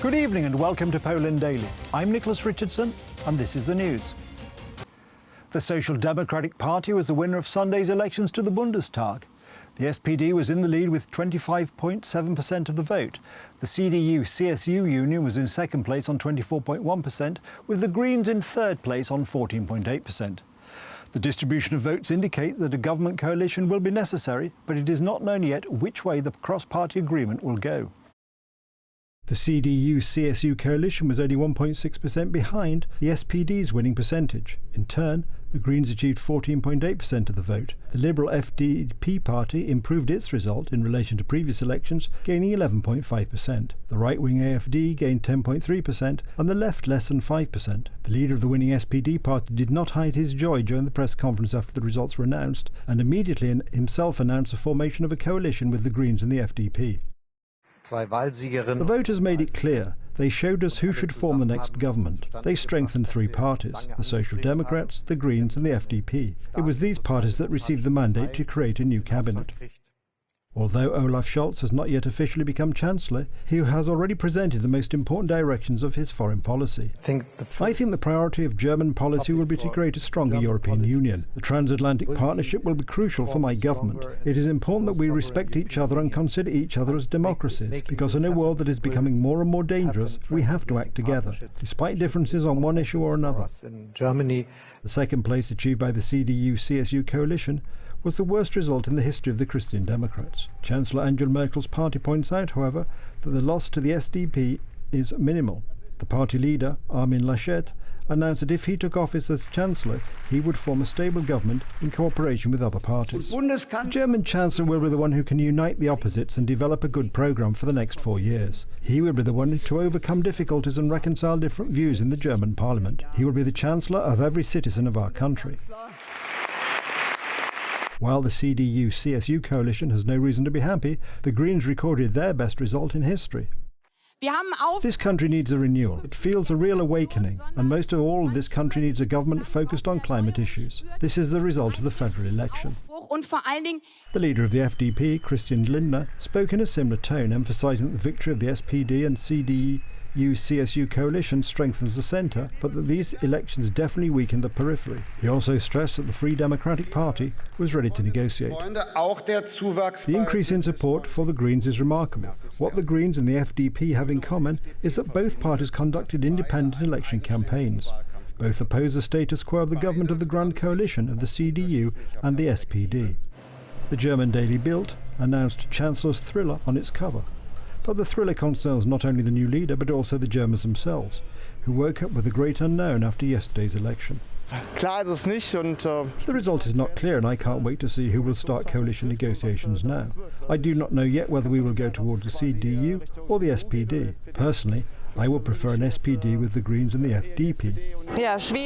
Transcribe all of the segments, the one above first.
Good evening and welcome to Poland Daily. I'm Nicholas Richardson and this is the news. The Social Democratic Party was the winner of Sunday's elections to the Bundestag. The SPD was in the lead with 25.7% of the vote. The CDU-CSU union was in second place on 24.1%, with the Greens in third place on 14.8%. The distribution of votes indicate that a government coalition will be necessary, but it is not known yet which way the cross-party agreement will go. The CDU-CSU coalition was only 1.6% behind the SPD's winning percentage. In turn, the Greens achieved 14.8% of the vote. The Liberal FDP party improved its result in relation to previous elections, gaining 11.5%. The right-wing AFD gained 10.3% and the left less than 5%. The leader of the winning SPD party did not hide his joy during the press conference after the results were announced, and immediately himself announced the formation of a coalition with the Greens and the FDP. The voters made it clear. They showed us who should form the next government. They strengthened three parties, the Social Democrats, the Greens and the FDP. It was these parties that received the mandate to create a new cabinet. Although Olaf Scholz has not yet officially become Chancellor, he has already presented the most important directions of his foreign policy. I think the priority of German policy will be to create a stronger European Union. The transatlantic partnership will be crucial for my government. It is important that we respect each other and consider each other as democracies, because in a world that is becoming more and more dangerous, we have to act together, despite differences on one issue or another. The second place achieved by the CDU-CSU coalition was the worst result in the history of the Christian Democrats. Chancellor Angela Merkel's party points out, however, that the loss to the SDP is minimal. The party leader, Armin Laschet, announced that if he took office as Chancellor, he would form a stable government in cooperation with other parties. The German Chancellor will be the one who can unite the opposites and develop a good programme for the next 4 years. He will be the one to overcome difficulties and reconcile different views in the German Parliament. He will be the Chancellor of every citizen of our country. While the CDU-CSU coalition has no reason to be happy, the Greens recorded their best result in history. This country needs a renewal. It feels a real awakening, and most of all, this country needs a government focused on climate issues. This is the result of the federal election. The leader of the FDP, Christian Lindner, spoke in a similar tone, emphasising that the victory of the SPD and CDU-CSU coalition strengthens the centre, but that these elections definitely weakened the periphery. He also stressed that the Free Democratic Party was ready to negotiate. The increase in support for the Greens is remarkable. What the Greens and the FDP have in common is that both parties conducted independent election campaigns. Both oppose the status quo of the government of the Grand Coalition of the CDU and the SPD. The German Daily Bild announced Chancellor's thriller on its cover. But the thriller concerns not only the new leader but also the Germans themselves, who woke up with a great unknown after yesterday's election. The result is not clear, and I can't wait to see who will start coalition negotiations now. I do not know yet whether we will go towards the CDU or the SPD. Personally, I would prefer an SPD with the Greens and the FDP.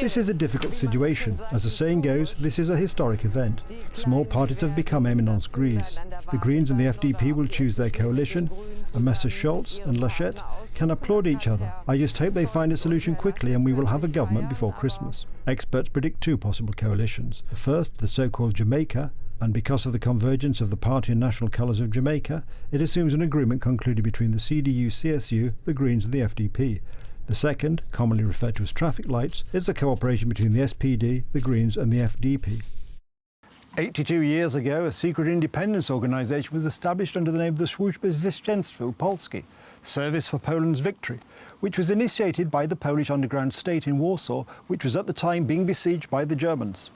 This is a difficult situation. As the saying goes, this is a historic event. Small parties have become eminence grise. The Greens and the FDP will choose their coalition, and Messrs Scholz and Laschet can applaud each other. I just hope they find a solution quickly and we will have a government before Christmas. Experts predict two possible coalitions. The first, the so-called Jamaica, and because of the convergence of the party and national colours of Jamaica, it assumes an agreement concluded between the CDU-CSU, the Greens and the FDP. The second, commonly referred to as traffic lights, is a cooperation between the SPD, the Greens and the FDP. 82 years ago, a secret independence organisation was established under the name of the Służby Zwycięstwa Polski, Service for Poland's Victory, which was initiated by the Polish underground state in Warsaw, which was at the time being besieged by the Germans.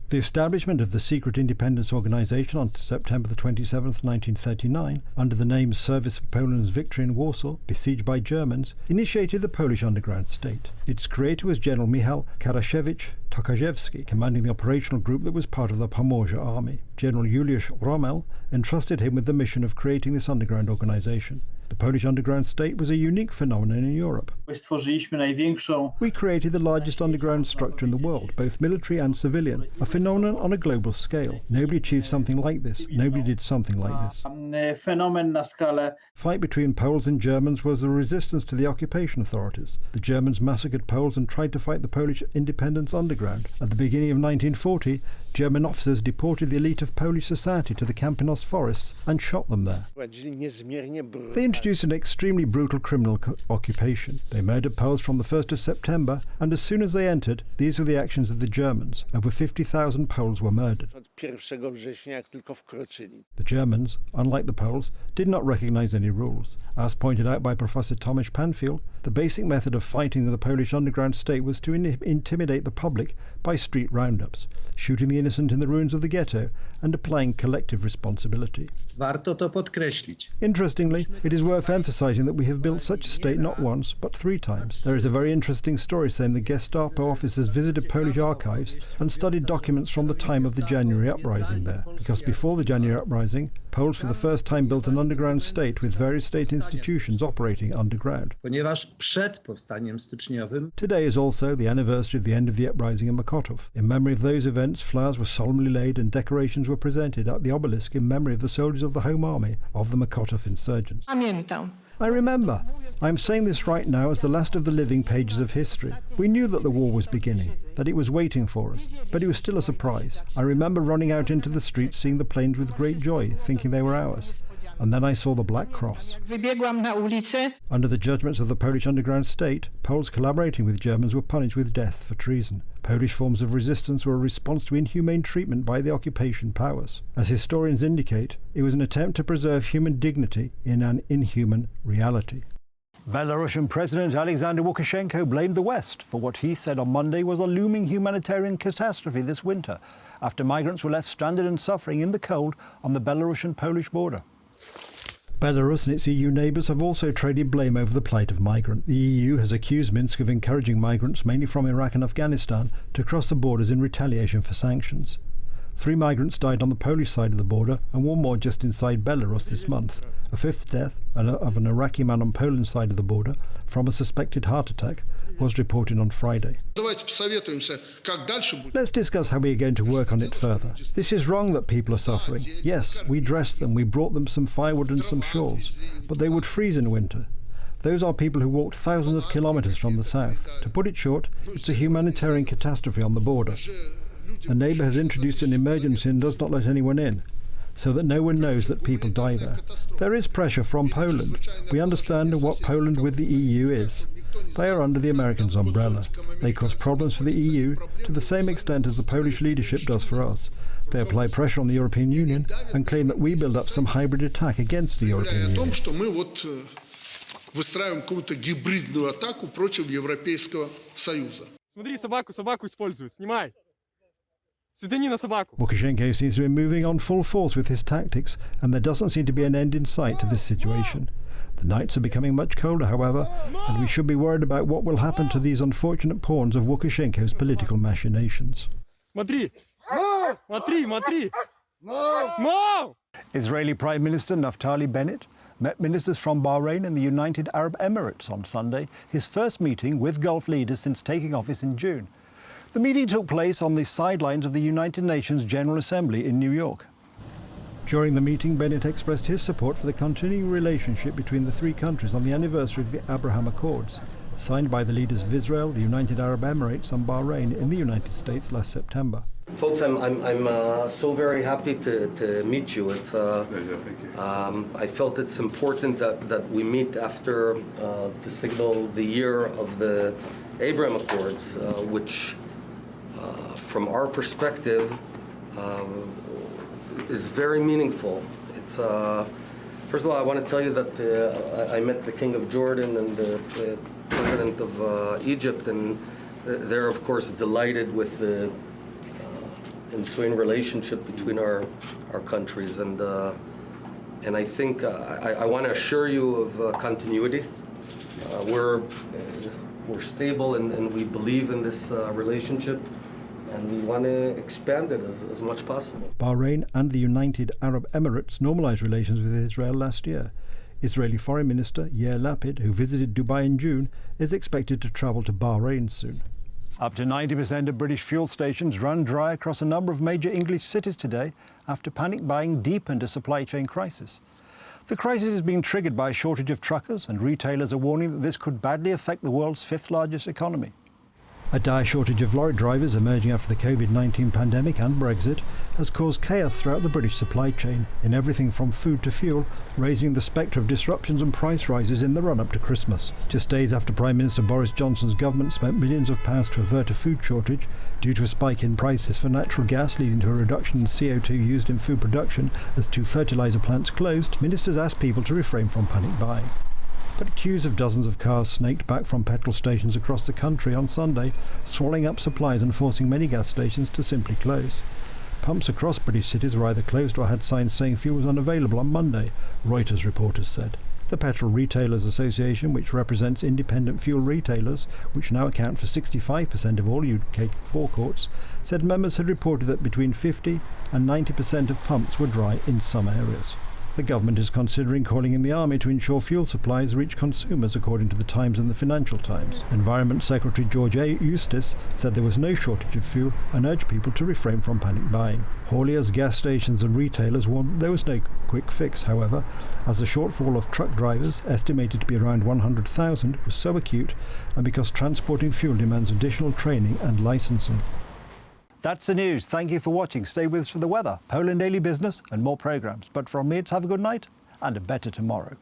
The establishment of the secret independence organisation on September 27, 1939, under the name Service for Poland's Victory in Warsaw, besieged by Germans, initiated the Polish underground state. Its creator was General Michał Karaszewicz-Tokarzewski, commanding the operational group that was part of the Pomorze army. General Juliusz Rommel entrusted him with the mission of creating this underground organisation. The Polish underground state was a unique phenomenon in Europe. We created the largest underground structure in the world, both military and civilian, a phenomenon on a global scale. Nobody achieved something like this. Nobody did something like this. Fight between Poles and Germans was a resistance to the occupation authorities. The Germans massacred Poles and tried to fight the Polish independence underground. At the beginning of 1940, German officers deported the elite of Polish society to the Campinos forests and shot them there. They introduced an extremely brutal criminal occupation. They murdered Poles from the 1st of September, and as soon as they entered, these were the actions of the Germans. Over 50,000 Poles were murdered. The Germans, unlike the Poles, did not recognize any rules. As pointed out by Professor Tomasz Panfield, the basic method of fighting the Polish underground state was to intimidate the public by street roundups, shooting the innocent in the ruins of the ghetto, and applying collective responsibility. Interestingly, it is worth emphasizing that we have built such a state not once, but 3 times. There is a very interesting story saying the Gestapo officers visited Polish archives and studied documents from the time of the January uprising there, because before the January uprising, Poles for the first time built an underground state with various state institutions operating underground. Today is also the anniversary of the end of the uprising in Mokotów. In memory of those events, flowers were solemnly laid and decorations were presented at the obelisk in memory of the soldiers of the Home Army of the Mokotów insurgents. I remember. I am saying this right now as the last of the living pages of history. We knew that the war was beginning, that it was waiting for us, but it was still a surprise. I remember running out into the streets, seeing the planes with great joy, thinking they were ours. And then I saw the Black Cross. Under the judgments of the Polish underground state, Poles collaborating with Germans were punished with death for treason. Polish forms of resistance were a response to inhumane treatment by the occupation powers. As historians indicate, it was an attempt to preserve human dignity in an inhuman reality. Belarusian President Alexander Lukashenko blamed the West for what he said on Monday was a looming humanitarian catastrophe this winter, after migrants were left stranded and suffering in the cold on the Belarusian-Polish border. Belarus and its EU neighbours have also traded blame over the plight of migrants. The EU has accused Minsk of encouraging migrants, mainly from Iraq and Afghanistan, to cross the borders in retaliation for sanctions. 3 migrants died on the Polish side of the border and 1 more just inside Belarus this month. A 5th death of an Iraqi man on Poland's side of the border from a suspected heart attack was reported on Friday. Let's discuss how we are going to work on it further. This is wrong that people are suffering. Yes, we dressed them, we brought them some firewood and some shawls, but they would freeze in winter. Those are people who walked thousands of kilometres from the south. To put it short, it's a humanitarian catastrophe on the border. A neighbour has introduced an emergency and does not let anyone in, so that no one knows that people die there. There is pressure from Poland. We understand what Poland with the EU is. They are under the Americans' umbrella. They cause problems for the EU to the same extent as the Polish leadership does for us. They apply pressure on the European Union and claim that we build up some hybrid attack against the European Union. Lukashenko seems to be moving on full force with his tactics, and there doesn't seem to be an end in sight to this situation. The nights are becoming much colder, however, and we should be worried about what will happen to these unfortunate pawns of Lukashenko's political machinations. Israeli Prime Minister Naftali Bennett met ministers from Bahrain and the United Arab Emirates on Sunday, his first meeting with Gulf leaders since taking office in June. The meeting took place on the sidelines of the United Nations General Assembly in New York. During the meeting, Bennett expressed his support for the continuing relationship between the 3 countries on the anniversary of the Abraham Accords, signed by the leaders of Israel, the United Arab Emirates and Bahrain in the United States last September. Folks, I'm so very happy to meet you. It's I felt it's important that we meet after to signal the year of the Abraham Accords, which from our perspective is very meaningful. It's first of all, I want to tell you that I met the King of Jordan and the President of Egypt, and they're of course delighted with the ensuing relationship between our countries, and I think I want to assure you of continuity. We're stable and we believe in this relationship, and we want to expand it as much as possible. Bahrain and the United Arab Emirates normalized relations with Israel last year. Israeli Foreign Minister Yair Lapid, who visited Dubai in June, is expected to travel to Bahrain soon. Up to 90% of British fuel stations run dry across a number of major English cities today after panic buying deepened a supply chain crisis. The crisis is being triggered by a shortage of truckers, and retailers are warning that this could badly affect the world's 5th largest economy. A dire shortage of lorry drivers emerging after the COVID-19 pandemic and Brexit has caused chaos throughout the British supply chain in everything from food to fuel, raising the spectre of disruptions and price rises in the run-up to Christmas. Just days after Prime Minister Boris Johnson's government spent millions of pounds to avert a food shortage due to a spike in prices for natural gas leading to a reduction in CO2 used in food production as 2 fertiliser plants closed, ministers asked people to refrain from panic buying. But queues of dozens of cars snaked back from petrol stations across the country on Sunday, swallowing up supplies and forcing many gas stations to simply close. Pumps across British cities were either closed or had signs saying fuel was unavailable on Monday, Reuters reporters said. The Petrol Retailers Association, which represents independent fuel retailers, which now account for 65% of all UK forecourts, said members had reported that between 50 and 90% of pumps were dry in some areas. The government is considering calling in the army to ensure fuel supplies reach consumers, according to the Times and the Financial Times. Environment Secretary George Eustice said there was no shortage of fuel and urged people to refrain from panic buying. Hauliers, gas stations and retailers warned there was no quick fix, however, as the shortfall of truck drivers, estimated to be around 100,000, was so acute, and because transporting fuel demands additional training and licensing. That's the news. Thank you for watching. Stay with us for the weather, Poland Daily Business and more programmes. But from me, it's have a good night and a better tomorrow.